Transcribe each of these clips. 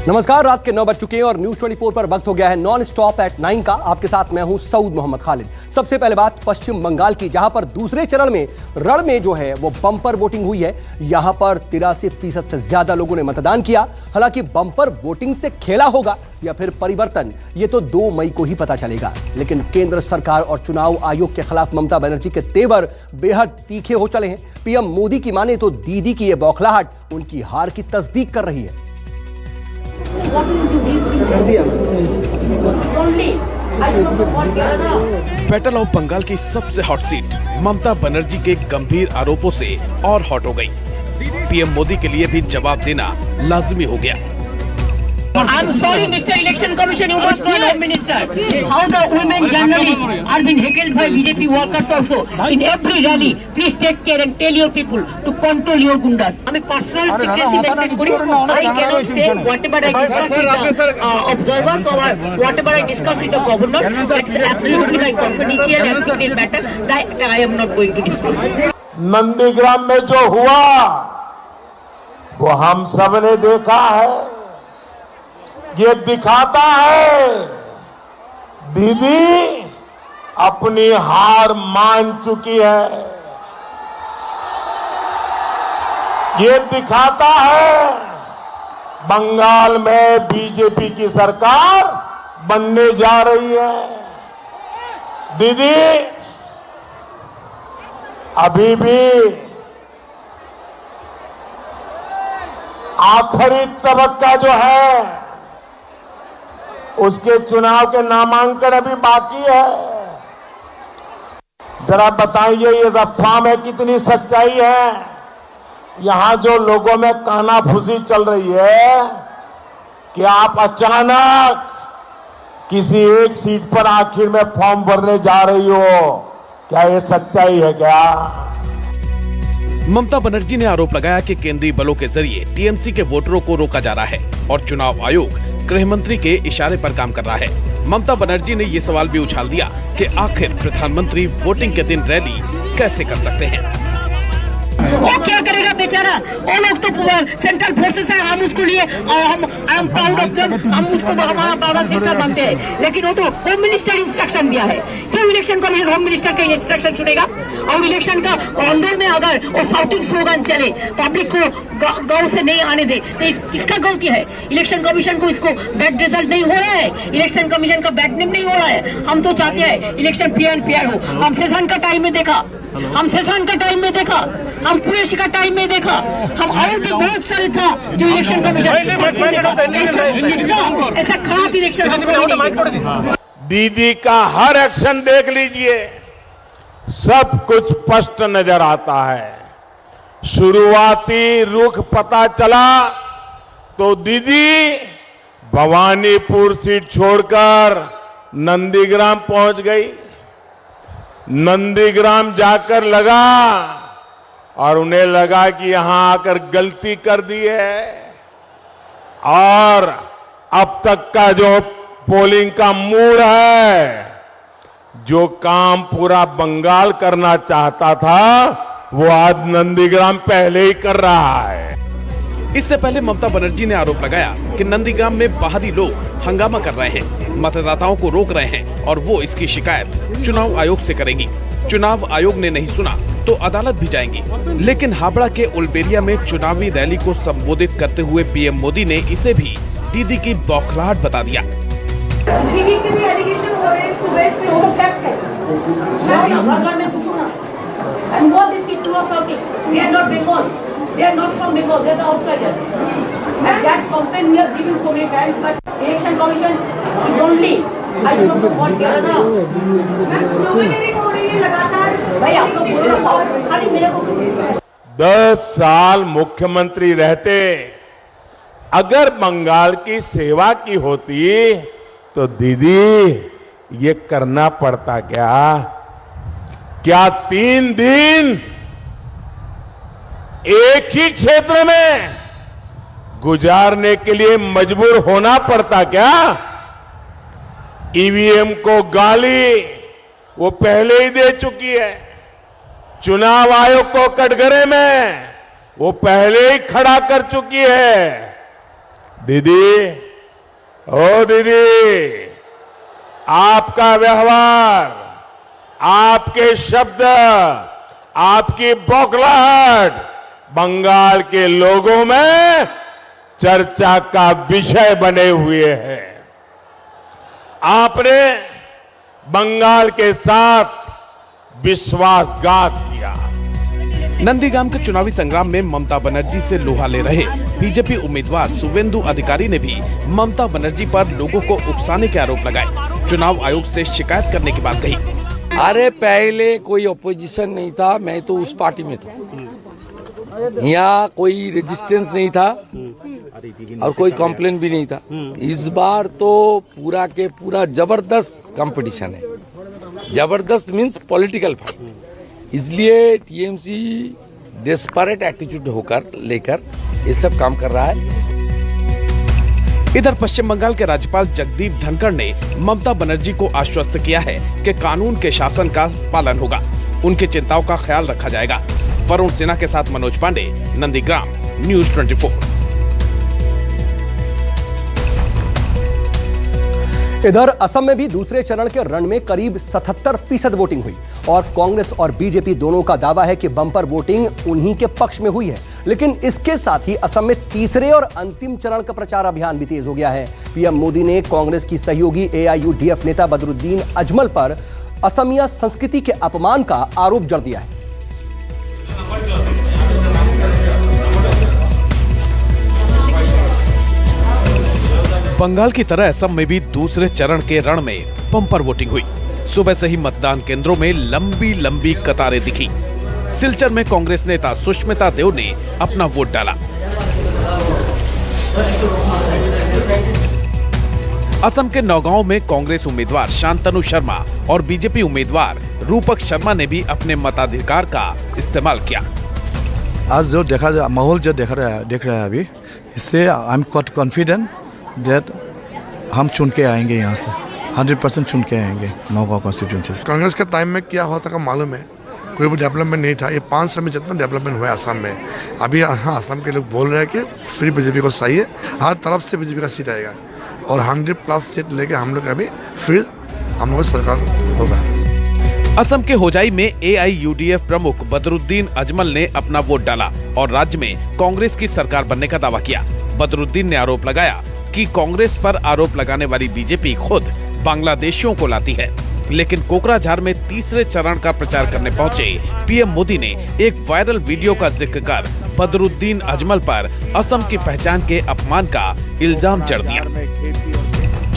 नमस्कार, रात के 9 बज चुके हैं और न्यूज 24 पर वक्त हो गया है नॉन स्टॉप एट 9 का। आपके साथ मैं हूं सऊद मोहम्मद खालिद। सबसे पहले बात पश्चिम बंगाल की, जहां पर दूसरे चरण में रण में जो है वो बम्पर वोटिंग हुई है। यहां पर 83% से ज्यादा लोगों ने मतदान किया। हालांकि बम्पर वोटिंग से खेला होगा या फिर परिवर्तन, ये तो 2 मई को ही पता चलेगा। लेकिन केंद्र सरकार और चुनाव आयोग के खिलाफ ममता बनर्जी के तेवर बेहद तीखे हो चले हैं। पीएम मोदी की माने तो दीदी की यह बौखलाहट उनकी हार की तस्दीक कर रही है। बैटल ऑफ बंगाल की सबसे हॉट सीट ममता बनर्जी के गंभीर आरोपों से और हॉट हो गई। पीएम मोदी के लिए भी जवाब देना लाजिमी हो गया। I'm sorry, Mr. Election Commission, you must not Home Minister. How the women journalists are being heckled by BJP workers also in every rally. Please take care and tell your people to control your gundas. I mean, personal secrecy maintain kori. I cannot say whatever I discuss with the observers or whatever I discuss with the governor. That's absolutely my confidential and secret matter that I am not going to discuss. Nandigram में जो हुआ वो हम सब ने देखा है। ये दिखाता है दीदी अपनी हार मान चुकी है। ये दिखाता है बंगाल में बीजेपी की सरकार बनने जा रही है। दीदी अभी भी आखिरी तबक्का जो है उसके चुनाव के नामांकन अभी बाकी है। जरा बताइए ये अफवाह में कितनी सच्चाई है। यहां जो लोगों में कानाफूसी चल रही है कि आप अचानक किसी एक सीट पर आखिर में फॉर्म भरने जा रही हो, क्या ये सच्चाई है क्या? ममता बनर्जी ने आरोप लगाया कि केंद्रीय बलों के जरिए टीएमसी के वोटरों को रोका जा रहा है और चुनाव आयोग गृह मंत्री के इशारे पर काम कर रहा है। ममता बनर्जी ने ये सवाल भी उछाल दिया कि आखिर प्रधानमंत्री वोटिंग के दिन रैली कैसे कर सकते हैं। वो क्या करेगा बेचारा? वो लोग तो सेंट्रल फोर्सेस है, हम उसको लिए हम I am proud of them, हम उसको हमारा बाबा सिस्टर मानते हैं। लेकिन वो तो होम मिनिस्टर इंस्ट्रक्शन दिया है। क्यों इलेक्शन कमीशन होम मिनिस्टर का इंस्ट्रक्शन सुनेगा? और इलेक्शन का अंदर में अगर वो शाउटिंग स्लोगन चले, पब्लिक को गांव से नहीं आने दे, तो किसका गलती है? इलेक्शन कमीशन को इसको बैड रिजल्ट नहीं हो रहा है, इलेक्शन कमीशन का बैड नेम नहीं हो रहा है। हम तो चाहते हैं इलेक्शन फ्री एंड फेयर हो। हम सेशन का टाइम में देखा, हम पुलिस का टाइम में देखा, हम और भी बहुत सारे था जो इलेक्शन कमीशन ऐसा खराब इलेक्शन हमको नहीं देखा। दीदी का हर एक्शन देख लीजिए, सब कुछ स्पष्ट नजर आता है। शुरुआती रुख पता चला तो दीदी भवानीपुर सीट छोड़कर नंदीग्राम पहुंच गई। नंदीग्राम जाकर लगा और उन्हें लगा कि यहां आकर गलती कर दी है और अब तक का जो पोलिंग का मूड है, जो काम पूरा बंगाल करना चाहता था वो आज नंदीग्राम पहले ही कर रहा है। इससे पहले ममता बनर्जी ने आरोप लगाया कि नंदीग्राम में बाहरी लोग हंगामा कर रहे हैं, मतदाताओं को रोक रहे हैं और वो इसकी शिकायत चुनाव आयोग से करेंगी। चुनाव आयोग ने नहीं सुना तो अदालत भी जाएंगी। लेकिन हावड़ा के उलबेरिया में चुनावी रैली को संबोधित करते हुए पीएम मोदी ने इसे भी दीदी की बौखलाहट बता दिया। दीदी के भी एलिगेशन हो रहे हैं, सुबह से वो फैक्ट है। घर में पूछो ना। And what is it to us talking? We are not Bengal. They are not from Bengal. They are the outsiders. And that's complaint we are giving so many times. But election commission is only, I don't know what they are doing. Ma'am sloganing हो रही है लगातार। भाई आप लोग बोलो ना, खाली मेरे को 10 साल मुख्यमंत्री रहते अगर बंगाल की सेवा की होती तो दीदी ये करना पड़ता क्या 3 दिन एक ही क्षेत्र में गुजारने के लिए मजबूर होना पड़ता क्या? ईवीएम को गाली वो पहले ही दे चुकी है। चुनाव आयोग को कटघरे में वो पहले ही खड़ा कर चुकी है। दीदी, ओ दीदी, आपका व्यवहार, आपके शब्द, आपकी बौखलाहट बंगाल के लोगों में चर्चा का विषय बने हुए हैं। आपने बंगाल के साथ विश्वासघात किया। नंदीग्राम के चुनावी संग्राम में ममता बनर्जी से लोहा ले रहे बीजेपी उम्मीदवार शुवेंदु अधिकारी ने भी ममता बनर्जी पर लोगों को उकसाने के आरोप लगाए। चुनाव आयोग से शिकायत करने की बात कही। अरे पहले कोई ऑपोजिशन नहीं था, मैं तो उस पार्टी में था, यहाँ कोई रेजिस्टेंस नहीं था और कोई कंप्लेन भी नहीं था। इस बार तो पूरा के पूरा जबरदस्त कंपटीशन है। जबरदस्त मींस पॉलिटिकल फाइट, इसलिए टीएमसी डेस्परेट एटीट्यूड होकर लेकर ये सब काम कर रहा है। इधर पश्चिम बंगाल के राज्यपाल जगदीप धनखड़ ने ममता बनर्जी को आश्वस्त किया है कि कानून के शासन का पालन होगा, उनकी चिंताओं का ख्याल रखा जाएगा। वरुण सिन्हा के साथ मनोज पांडे, नंदीग्राम, न्यूज़ 24। इधर असम में भी दूसरे चरण के रण में करीब 77% वोटिंग हुई और कांग्रेस और बीजेपी दोनों का दावा है कि बम्पर वोटिंग उन्हीं के पक्ष में हुई है। लेकिन इसके साथ ही असम में तीसरे और अंतिम चरण का प्रचार अभियान भी तेज हो गया है। पीएम मोदी ने कांग्रेस की सहयोगी AIUDF नेता बदरुद्दीन अजमल पर असमिया संस्कृति के अपमान का आरोप जड़ दिया है। बंगाल की तरह असम में भी दूसरे चरण के रण में बम्पर वोटिंग हुई। सुबह से ही मतदान केंद्रों में लंबी लंबी कतारें दिखी। सिलचर में कांग्रेस नेता सुष्मिता देव ने अपना वोट डाला। असम के नौगांव में कांग्रेस उम्मीदवार शांतनु शर्मा और बीजेपी उम्मीदवार रूपक शर्मा ने भी अपने मताधिकार का इस्तेमाल किया। आज जो माहौल जो देख रहा है अभी, इससे I am quite confident that हम चुन के आएंगे, यहाँ से 100% चुन के आएंगे नौगांव कॉन्स्टिट्यूंसी से। कांग्रेस के टाइम में क्या होता का मालूम है, कोई भी डेवलपमेंट नहीं था। ये 5 साल में जितना डेवलपमेंट हुआ असम में, अभी हाँ असम के लोग बोल रहे हैं कि फ्री बीजेपी को सही है, हर तरफ से बीजेपी का सीट आएगा और 100+ सीट लेके हम लोग अभी फिर हम लोग सरकार होगा। असम के होजाई में AIUDF प्रमुख बदरुद्दीन अजमल ने अपना वोट डाला और राज्य में कांग्रेस की सरकार बनने का दावा किया। बदरुद्दीन ने आरोप लगाया कि कांग्रेस पर आरोप लगाने वाली बीजेपी खुद बांग्लादेशियों को लाती है। लेकिन कोकराझार में तीसरे चरण का प्रचार करने पहुंचे पीएम मोदी ने एक वायरल वीडियो का जिक्र कर बदरुद्दीन अजमल पर असम की पहचान के अपमान का इल्जाम जड़ दिया।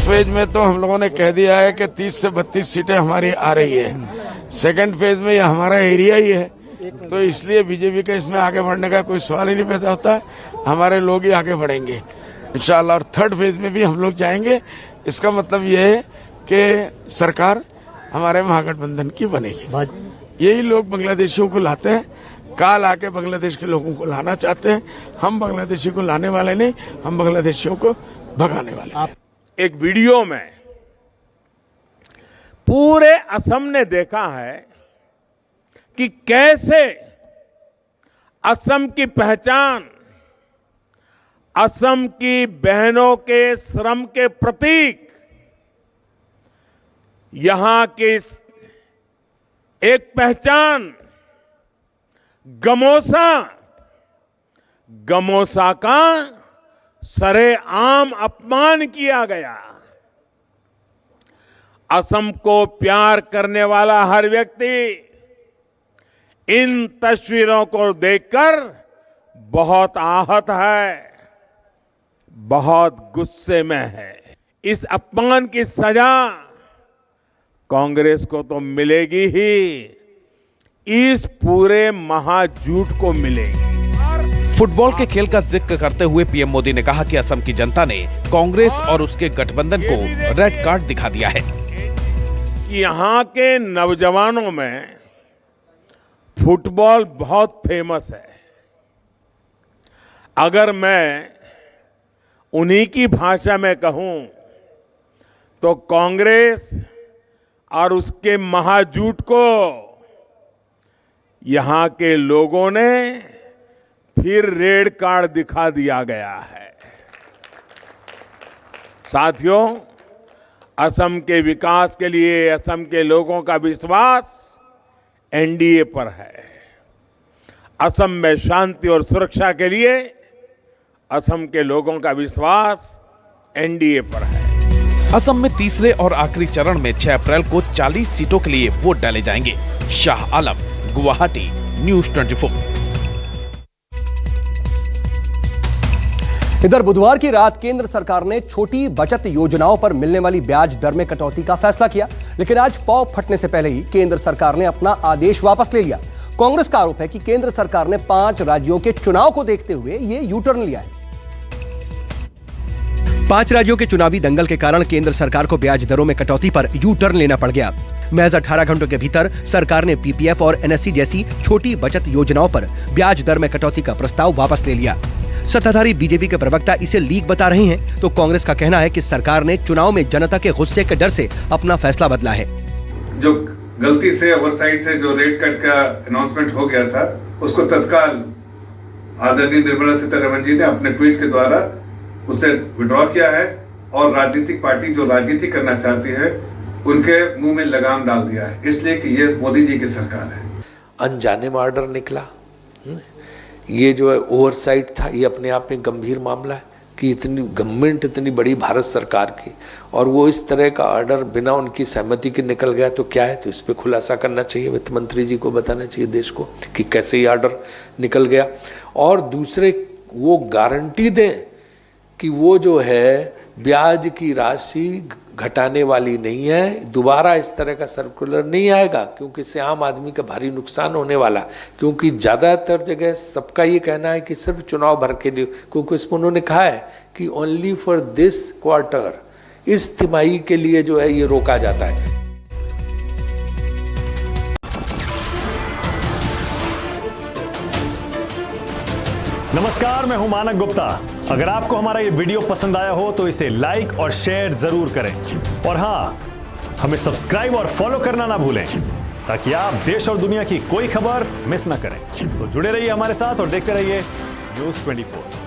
फेज में तो हम लोगों ने कह दिया है कि 30 से 32 सीटें हमारी आ रही है। सेकंड फेज में ये हमारा एरिया ही है, तो इसलिए बीजेपी का इसमें आगे बढ़ने का कोई सवाल ही नहीं पैदा होता है। हमारे लोग ही आगे बढ़ेंगे इंशाल्लाह। और थर्ड फेज में भी हम लोग जाएंगे। इसका मतलब ये है कि सरकार हमारे महागठबंधन की बनेगी। यही लोग बांग्लादेशियों को लाते हैं, काल आके बांग्लादेश के लोगों को लाना चाहते हैं। हम बांग्लादेशी को लाने वाले नहीं, हम बांग्लादेशियों को भगाने वाले। एक वीडियो में पूरे असम ने देखा है कि कैसे असम की पहचान, असम की बहनों के श्रम के प्रतीक, यहां की एक पहचान गमोसा का सरेआम अपमान किया गया। असम को प्यार करने वाला हर व्यक्ति इन तस्वीरों को देखकर बहुत आहत है, बहुत गुस्से में है। इस अपमान की सजा कांग्रेस को तो मिलेगी ही, इस पूरे महाझूठ को मिलेगी। फुटबॉल के खेल का जिक्र करते हुए पीएम मोदी ने कहा कि असम की जनता ने कांग्रेस और उसके गठबंधन को रेड कार्ड दिखा दिया है। यहाँ के नौजवानों में फुटबॉल बहुत फेमस है। अगर मैं उन्हीं की भाषा में कहूं तो कांग्रेस और उसके महाझूठ को यहाँ के लोगों ने फिर रेड कार्ड दिखा दिया गया है। साथियों, असम के विकास के लिए असम के लोगों का विश्वास एनडीए पर है। असम में शांति और सुरक्षा के लिए असम के लोगों का विश्वास एनडीए पर है। असम में तीसरे और आखिरी चरण में 6 अप्रैल को 40 सीटों के लिए वोट डाले जाएंगे। शाह आलम, गुवाहाटी, न्यूज़ 24। इधर बुधवार की रात केंद्र सरकार ने छोटी बचत योजनाओं पर मिलने वाली ब्याज दर में कटौती का फैसला किया, लेकिन आज पौ फटने से पहले ही केंद्र सरकार ने अपना आदेश वापस ले लिया। कांग्रेस का आरोप है कि केंद्र सरकार ने 5 राज्यों के चुनाव को देखते हुए ये यू टर्न लिया है। 5 राज्यों के चुनावी दंगल के कारण केंद्र सरकार को ब्याज दरों में कटौती पर यू टर्न लेना पड़ गया। महज 18 घंटों के भीतर सरकार ने पीपीएफ और एनएससी जैसी छोटी बचत योजनाओं पर ब्याज दर में कटौती का प्रस्ताव वापस ले लिया। सत्ताधारी बीजेपी के प्रवक्ता इसे लीक बता रहे हैं, तो कांग्रेस का कहना है कि सरकार ने चुनाव में जनता के गुस्से के डर से अपना फैसला बदला है। जो गलती से ओवरसाइट से जो रेट कट का अनाउंसमेंट हो गया था, उसको तत्काल आदरणीय निर्मला सीतारमण जी ने अपने ट्वीट के द्वारा उसे विड्रॉ किया है और राजनीतिक पार्टी जो राजनीति करना चाहती है उनके मुंह में लगाम डाल दिया है, इसलिए कि ये मोदी जी की सरकार है। अनजाने में ऑर्डर निकला। ये जो है ओवरसाइट था, ये अपने आप में गंभीर मामला है कि इतनी गवर्नमेंट इतनी बड़ी भारत सरकार की और वो इस तरह का ऑर्डर बिना उनकी सहमति के निकल गया तो क्या है। तो इस पे खुलासा करना चाहिए, वित्त मंत्री जी को बताना चाहिए देश को कि कैसे ये ऑर्डर निकल गया। और दूसरे वो गारंटी दें कि वो जो है ब्याज की राशि घटाने वाली नहीं है, दोबारा इस तरह का सर्कुलर नहीं आएगा, क्योंकि इससे आम आदमी का भारी नुकसान होने वाला। क्योंकि ज़्यादातर जगह सबका ये कहना है कि सिर्फ चुनाव भर के लिए, क्योंकि इसमें उन्होंने कहा है कि ओनली फॉर दिस क्वार्टर, इस तिमाही के लिए जो है ये रोका जाता है। नमस्कार, मैं हूं मानक गुप्ता। अगर आपको हमारा ये वीडियो पसंद आया हो तो इसे लाइक और शेयर जरूर करें, और हां, हमें सब्सक्राइब और फॉलो करना ना भूलें ताकि आप देश और दुनिया की कोई खबर मिस ना करें। तो जुड़े रहिए हमारे साथ और देखते रहिए न्यूज़ 24।